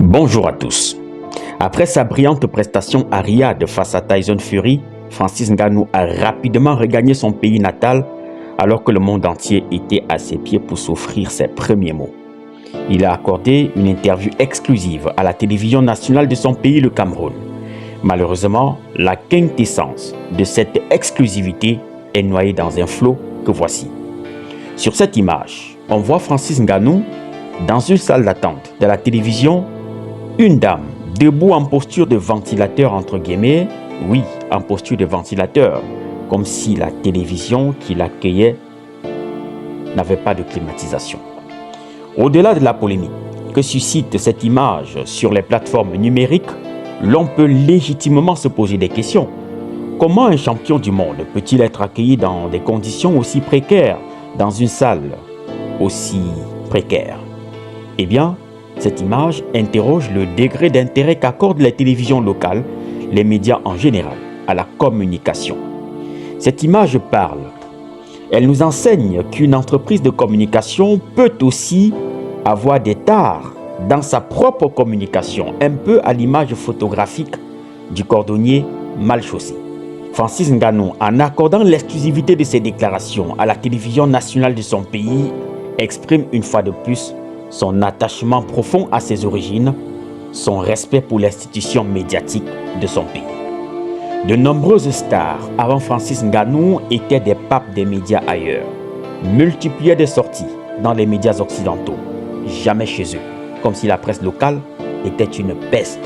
Bonjour à tous. Après sa brillante prestation à Riyad face à Tyson Fury, Francis Ngannou a rapidement regagné son pays natal alors que le monde entier était à ses pieds pour s'offrir ses premiers mots. Il a accordé une interview exclusive à la télévision nationale de son pays, le Cameroun. Malheureusement, la quintessence de cette exclusivité est noyée dans un flot que voici. Sur cette image, on voit Francis Ngannou dans une salle d'attente de la télévision, une dame debout en posture de ventilateur entre guillemets, oui, en posture de ventilateur, comme si la télévision qui l'accueillait n'avait pas de climatisation. Au-delà de la polémique que suscite cette image sur les plateformes numériques, l'on peut légitimement se poser des questions. Comment un champion du monde peut-il être accueilli dans des conditions aussi précaires, dans une salle aussi précaire? Eh bien, cette image interroge le degré d'intérêt qu'accordent les télévisions locales, les médias en général, à la communication. Cette image parle. Elle nous enseigne qu'une entreprise de communication peut aussi avoir des tares dans sa propre communication, un peu à l'image photographique du cordonnier mal chaussé. Francis Ngannou, en accordant l'exclusivité de ses déclarations à la télévision nationale de son pays, exprime une fois de plus son attachement profond à ses origines, son respect pour l'institution médiatique de son pays. De nombreuses stars avant Francis Ngannou étaient des papes des médias ailleurs, multipliaient des sorties dans les médias occidentaux, jamais chez eux, comme si la presse locale était une peste.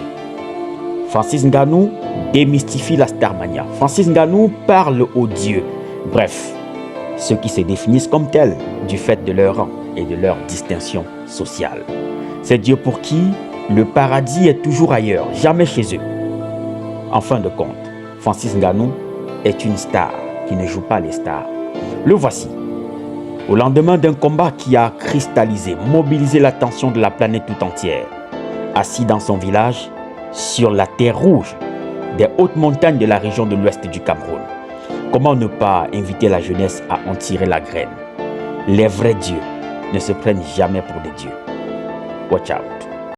Francis Ngannou démystifie la starmania. Francis Ngannou parle aux dieux, bref, ceux qui se définissent comme tels du fait de leur rang et de leur distinction sociale. Ces dieux pour qui le paradis est toujours ailleurs, jamais chez eux. En fin de compte, Francis Ngannou est une star qui ne joue pas les stars. Le voici. Au lendemain d'un combat qui a cristallisé, mobilisé l'attention de la planète tout entière, assis dans son village, sur la terre rouge des hautes montagnes de la région de l'ouest du Cameroun. Comment ne pas inviter la jeunesse à en tirer la graine? Les vrais dieux ne se prennent jamais pour des dieux. Watch out.